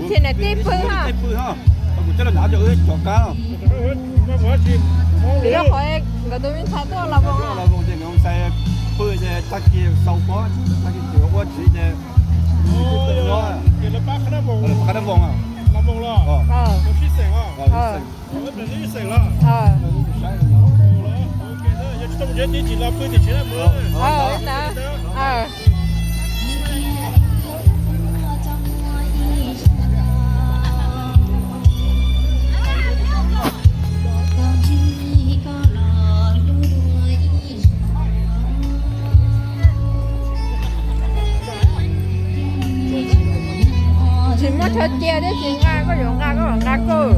现在低配哈。低配哈，我这个拿着去做工。你要可我都没查到老公啊。老公这用晒配的特技手法，特技做我自己的。哦，给了8克蒙。8克蒙啊。8蒙了。哦。我去省啊。我等你省了。啊。中间你几拉配的钱了没？啊，那啊。chỉ mất thời gian đấy chỉ nga có dụng nga có bằng nga cơ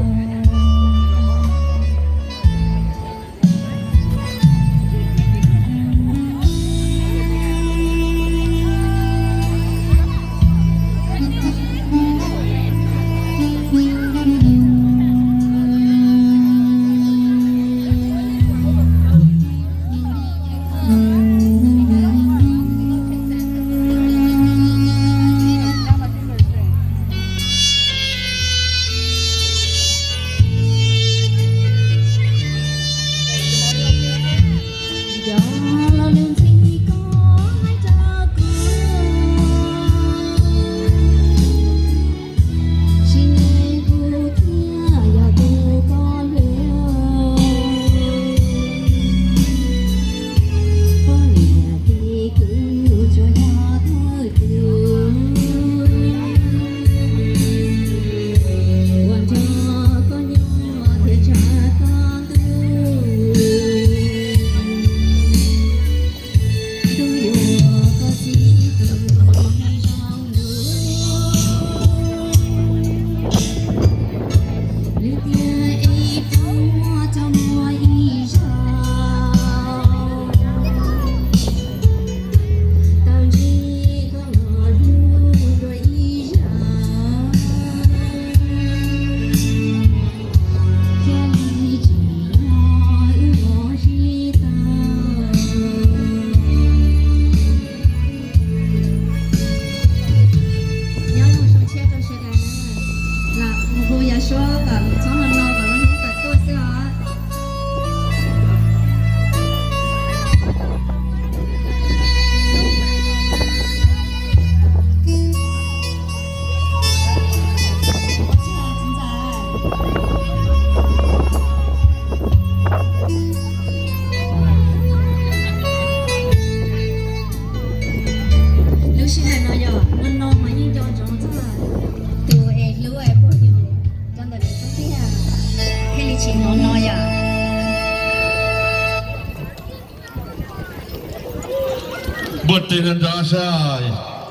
Butin and Rasha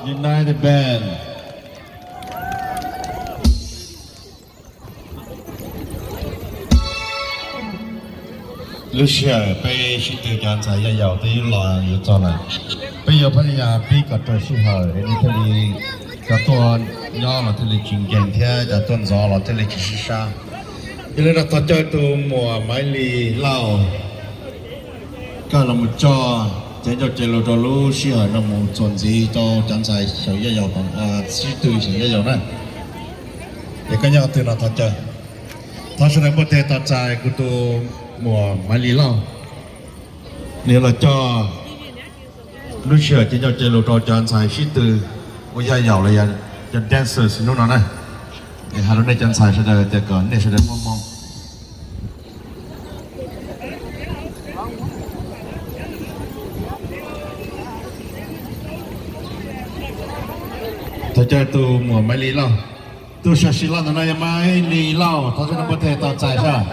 United Band. Lucia 被新的刚才也有的来有做了，被有朋友被个做适合，你这里个ตัวย่อเรา这里经验天จะต้นซอเรา这里只是啥，因为เราตัวเจ้าตัวหมัวไม้ลีเล่าก็เราหมดจอ这就这路道路适合那么专职到刚才小也有讲是对小也有呢，也跟要对了他这，他是来不得他在个都莫买里了，你了叫路适合这就这路道刚才是对，我也有了呀，就 dancer 是弄呢，你还有那刚才是的这个那是的梦梦。他叫都莫买里了，都学习了那也买里了，他说那不得到在上。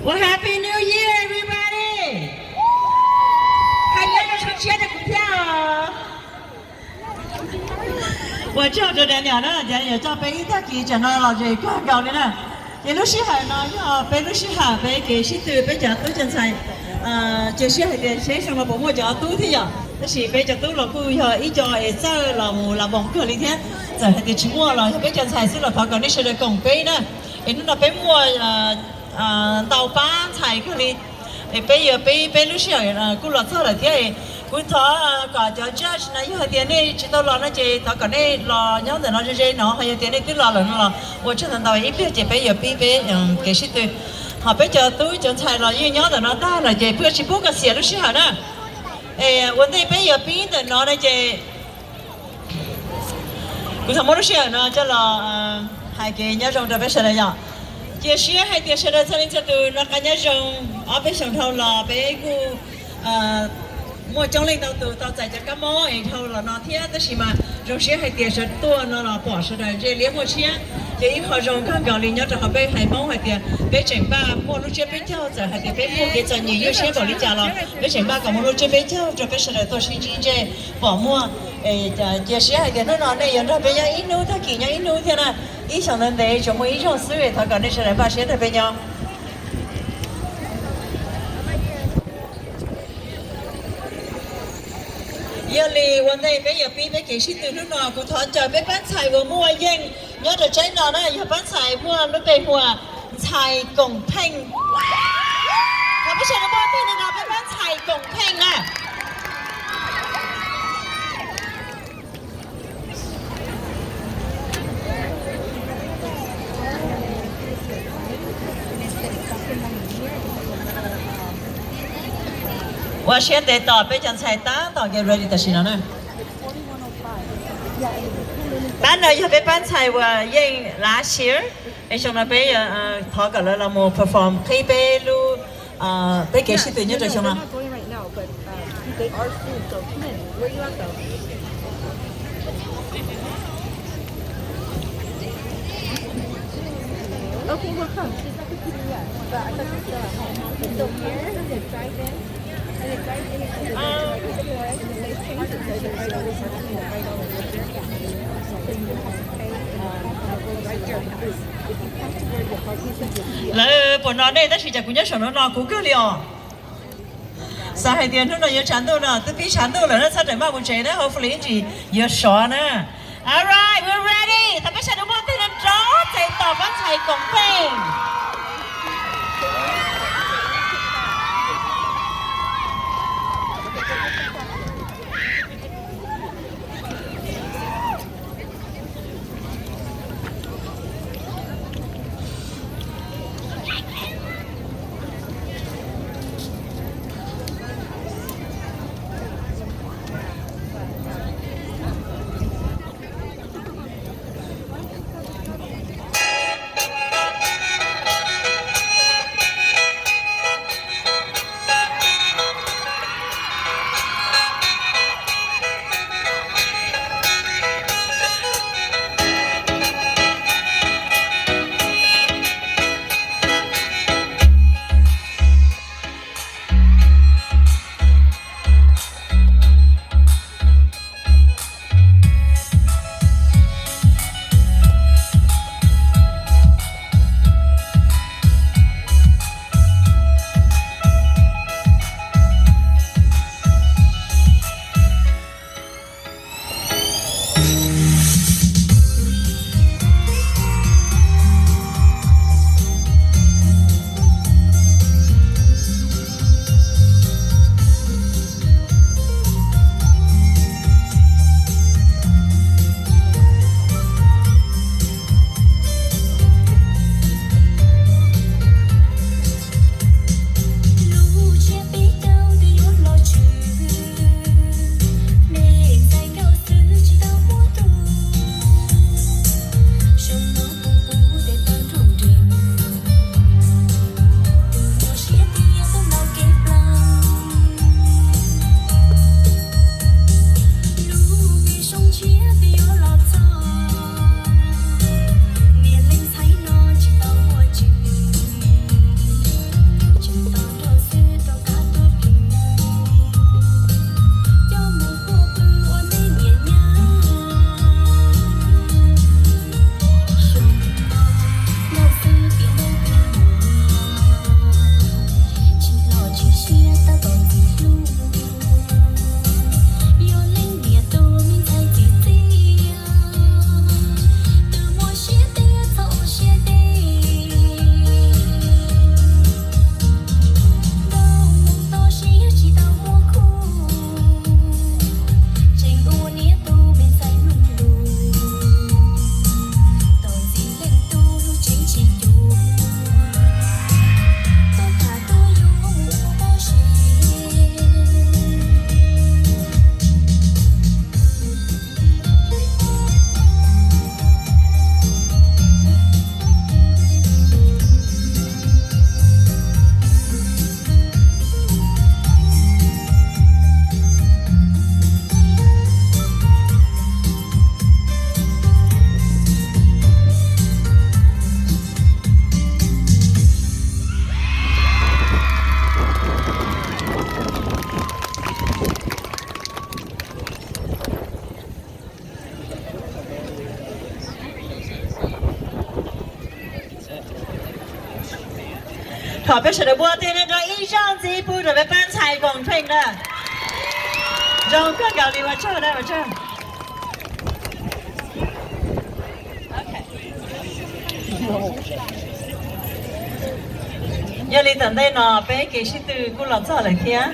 Well, Happy New Year, everybody! 还要不出钱的股票？我叫着的鸟呢，人也叫被他给讲到了这个搞的呢。也都是海呢，要被都是海被给是对被讲都正常，就是海的身上的薄膜叫都的呀，但是被讲都了不要一叫会走了木了蒙个里天，在还得吃mua了，被人才是了，他讲你是来拱背呢，因为那被mua豆巴菜嗰啲，被路上กูหลอดเท่าไหร่ที่กูท้อก่อนจะจัดนะอยู่ที่นี่จิตตลอดนะเจ他讲你รอย้อนแต่เราเจเนาะ还有ที่นี่ที่รอ了เนาะ我只能到一边这边有边给是对，好被叫都种菜了，因ย้อนแต่เราได้了เจเพื่อชิบุกเสีย路上นะวันนี้被有边的เนาะนะเจกูทำไม่รู้เสียเนาะจะรอให้เกย้อนจงจะไปเสร็จแล้วเจเสียให้เดี๋ยวเสร็จแล้วจะดูนักย้อนจงเอาไปส่งเท่าละไปกูmua trong lên đầu từ tao chạy cho các mỏ ấy thôi là nó thiết đó chỉ mà trong xe hay tiền sẽ tua nó là bỏ sự đời chơi liếm một xe thì họ trong các gạo liền nhớ cho họ bé hay mong hay tiền bé chỉnh ba mua lúc chơi bé theo giờ hay tiền bé mua cái giờ nhiều xe bỏ đi trả lo bé chỉnh ba cả mua lúc chơi bé theo cho bé sự đời tôi suy nghĩ chơi bỏ mua giờ xe hay tiền nó này giờ nó bé nhau ít nô ta kỳ nhau ít nô thế này ít想的得怎么一种思维他搞那事来把xe thật bé nhau giờ lìวันนี้bây giờ bị cái gì từ lúc nào cũng thon trời bán xài vừa mua yên nhớ được trái nào đó giờ bán xài mua lúc về mua xài cổng phanhเขาไม่ใช่นะบ้านพี่นะไปbán xài cổng phanh à我现在到北京菜单到给 ready 的是了呢。班了要被班菜我应拉线，哎，像那边他个了那么 perform 可以被录被给是对你这像吗？ Okay, we'll come. She's not going to see yet. But I thought she was still at home. It's still here. And they drive in. And they drive in. And they drive in the forest. And they change it. So they right over here. Right over here. So then you have to pay. Right there. If you come to where the parking is, là bọn nó đây tất cả cũng nhớ số nó cũng cứ liều sao hai tiền nó nhớ chán đâu nè tôi biết chán đâu là nó sao để mà một chế đó hopefully chỉ nhớ số nè alright we're ready ta biết sao đúng không thì nó rõ chạy tỏ bán chạy cổng phê 好，别说的我对那个以上几步准备搬菜公平的，让更高的我这来我这。giờ đi tận đây nó bé kỹ sư từ cô lọt ra lại kia